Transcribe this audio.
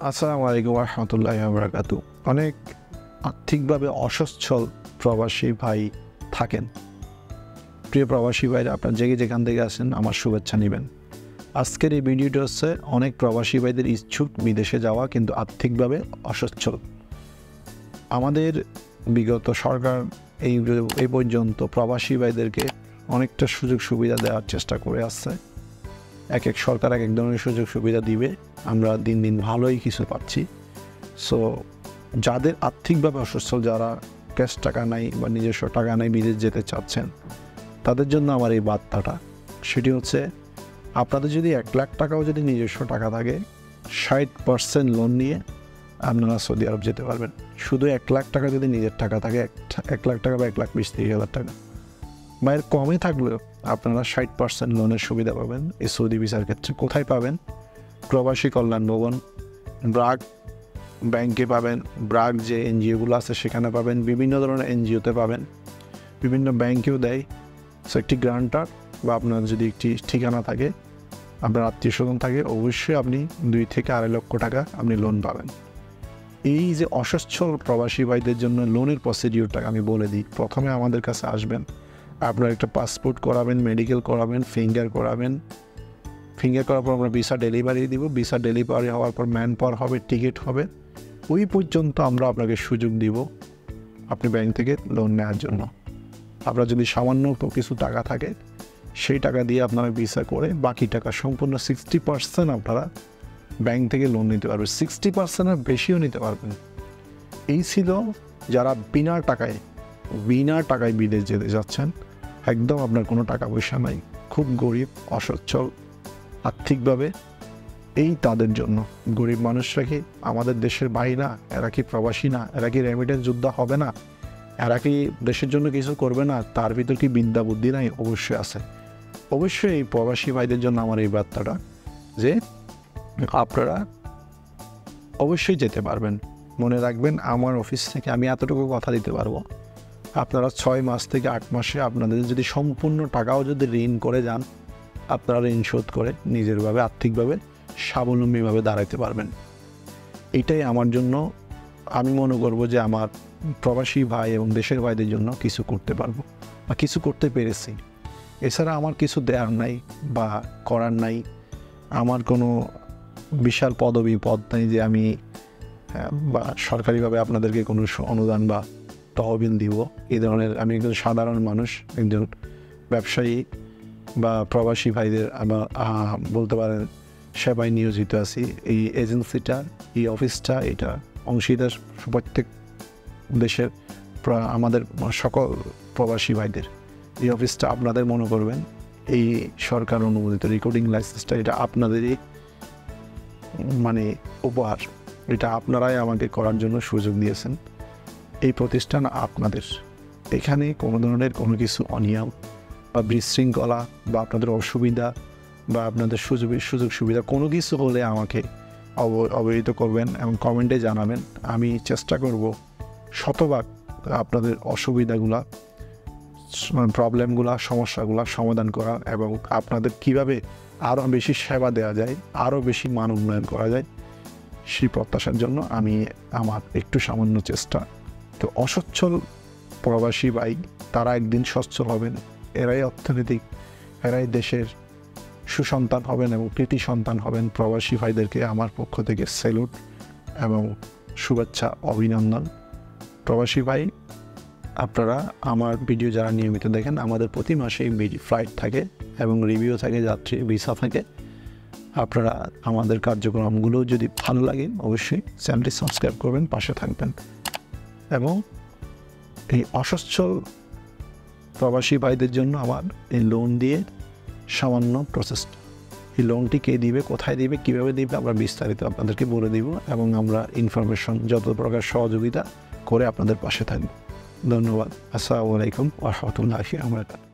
আসসালামু আলাইকুম ওয়া রাহমাতুল্লাহি ওয়া বারাকাতুহু। অনেক আর্থিকভাবে অসচ্ছল প্রবাসী ভাই থাকেন। প্রিয় প্রবাসী ভাইরা, আপনার যেখান থেকে আসেন আমার শুভেচ্ছা নেবেন। আজকের এই ভিডিওটা হচ্ছে অনেক প্রবাসী ভাইদের ইচ্ছুক বিদেশে যাওয়া, কিন্তু আর্থিকভাবে অসচ্ছল। আমাদের বিগত সরকার এই পর্যন্ত প্রবাসী ভাইদেরকে অনেকটা সুযোগ সুবিধা দেওয়ার চেষ্টা করে আসছে। এক সরকার এক ধরনের সুযোগ সুবিধা দিবে, আমরা দিন দিন ভালোই কিছু পাচ্ছি। সো যাদের আর্থিকভাবে অসচ্ছল, যারা ক্যাশ টাকা নাই বা নিজস্ব টাকা নাই, বিদেশ যেতে চাচ্ছেন, তাদের জন্য আমার এই বার্তাটা। সেটি হচ্ছে, আপনাদের যদি 1 লাখ টাকাও যদি নিজস্ব টাকা থাকে, 60% লোন নিয়ে আপনারা সৌদি আরব যেতে পারবেন। শুধু 1 লাখ টাকা যদি নিজের টাকা থাকে, 1 লাখ টাকা বা 1,20,000-30,000 টাকা বা এর কমে থাকলেও আপনারা 60% লোনের সুবিধা পাবেন এই সৌদি ভিসার ক্ষেত্রে। কোথায় পাবেন? প্রবাসী কল্যাণ ভবন, ব্রাক ব্যাংকে পাবেন, ব্রাক যে এনজিওগুলো আছে সেখানে পাবেন, বিভিন্ন ধরনের এনজিওতে পাবেন, বিভিন্ন ব্যাংকেও দেয়। সো একটি গ্রান্টার বা আপনার যদি একটি ঠিকানা থাকে, আপনার আত্মীয় স্বজন থাকে, অবশ্যই আপনি 2 থেকে 2.5 লক্ষ টাকা আপনি লোন পাবেন। এই যে অসচ্ছল প্রবাসী ভাইদের জন্য লোনের প্রসিডিওরটা আমি বলে দিই। প্রথমে আমাদের কাছে আসবেন, আপনার একটা পাসপোর্ট করাবেন, মেডিকেল করাবেন, ফিঙ্গার করাবেন। ফিঙ্গার করার পর আমরা ভিসা ডেলিভারি দিব। ভিসা ডেলিভারি হওয়ার পর ম্যান পাওয়ার হবে, টিকিট হবে। ওই পর্যন্ত আমরা আপনাকে সুযোগ দিব আপনি ব্যাংক থেকে লোন নেওয়ার জন্য। আপনার যদি সামান্য কিছু টাকা থাকে, সেই টাকা দিয়ে আপনারা ভিসা করে বাকি টাকা সম্পূর্ণ 60% আপনারা ব্যাংক থেকে লোন নিতে পারবেন। 60% বেশিও নিতে পারবেন। এই ছিল যারা বিনা টাকায় বিদেশ যেতে যাচ্ছেন, একদম আপনার কোনো টাকা পয়সা নাই, খুব গরিব, অসচ্ছল আর্থিকভাবে। এই তাদের জন্য। গরিব মানুষরা কি আমাদের দেশের ভাই না? এরা কি প্রবাসী না? এরা কি রেমিটেন্স যোদ্ধা হবে না? এরা কি দেশের জন্য কিছু করবে না? তার ভিতর কি বিদ্যা বুদ্ধি নাই? অবশ্যই আছে। অবশ্যই এই প্রবাসী ভাইদের জন্য আমার এই বার্তাটা যে আপনারা অবশ্যই যেতে পারবেন। মনে রাখবেন, আমার অফিস থেকে আমি এতটুকু কথা দিতে পারবো, আপনারা 6 মাস থেকে 8 মাসে আপনাদের যদি সম্পূর্ণ টাকাও যদি ঋণ করে যান, আপনারা ঋণ শোধ করে নিজেরভাবে আর্থিকভাবে স্বাবলম্বীভাবে দাঁড়াতে পারবেন। এটাই আমার জন্য, আমি মনে করবো যে আমার প্রবাসী ভাই এবং দেশের ভাইদের জন্য কিছু করতে পারবো বা কিছু করতে পেরেছি। এছাড়া আমার কিছু দেওয়ার নাই বা করার নাই। আমার কোনো বিশাল পদ নাই যে আমি বা সরকারিভাবে আপনাদেরকে কোনো অনুদান বা তহবিল দিব। এই ধরনের আমি একজন সাধারণ মানুষ, একজন ব্যবসায়ী বা প্রবাসী ভাইদের আমার বলতে পারেন সেবায় নিয়োজিত আছি। এই এজেন্সিটা, এই অফিসটা, এটা অংশীদার প্রত্যেক দেশের আমাদের সকল প্রবাসী ভাইদের। এই অফিসটা আপনাদের মনে করবেন, এই সরকার অনুমোদিত রেকর্ডিং লাইসেন্সটা এটা আপনাদেরই মানে উপহার। এটা আপনারাই আমাকে করার জন্য সুযোগ দিয়েছেন। এই প্রতিষ্ঠান আপনাদের। এখানে কোনো ধরনের কোনো কিছু অনিয়ম বা বিশৃঙ্খলা বা আপনাদের অসুবিধা বা আপনাদের সুযোগ সুবিধা কোনো কিছু হলে আমাকে অবহিত করবেন এবং কমেন্টে জানাবেন। আমি চেষ্টা করব শতভাগ আপনাদের অসুবিধাগুলা, প্রবলেমগুলা, সমস্যাগুলা সমাধান করা এবং আপনাদের কিভাবে আরও বেশি সেবা দেওয়া যায়, আরও বেশি মান উন্নয়ন করা যায়, সেই প্রত্যাশার জন্য আমি আমার একটু সামান্য চেষ্টা। তো অসচ্ছল প্রবাসী ভাই, তারা একদিন সচ্ছল হবেন। এরাই অর্থনৈতিক, এরাই দেশের সুসন্তান হবেন এবং কৃতি সন্তান হবেন। প্রবাসী ভাইদেরকে আমার পক্ষ থেকে স্যালুট এবং শুভেচ্ছা, অভিনন্দন। প্রবাসী ভাই, আপনারা আমার ভিডিও যারা নিয়মিত দেখেন, আমাদের প্রতি মাসেই ফ্লাইট থাকে এবং রিভিউ থাকে, যাত্রী ভিসা থাকে। আপনারা আমাদের কার্যক্রমগুলো যদি ভালো লাগে অবশ্যই চ্যানেলটি সাবস্ক্রাইব করবেন, পাশে থাকবেন। এবং এই অসচ্ছল প্রবাসী ভাইদের জন্য আমার এই লোন দিয়ে সামান্য প্রসেসটা, এই লোনটি কে দিবে, কোথায় দিবে, কীভাবে দিবে, আমরা বিস্তারিত আপনাদেরকে বলে দিব এবং আমরা ইনফরমেশন যত প্রকার সহযোগিতা করে আপনাদের পাশে থাকব। ধন্যবাদ। আসসালামু আলাইকুম ওয়া রাহমাতুল্লাহি ওয়া বারাকাতুহু।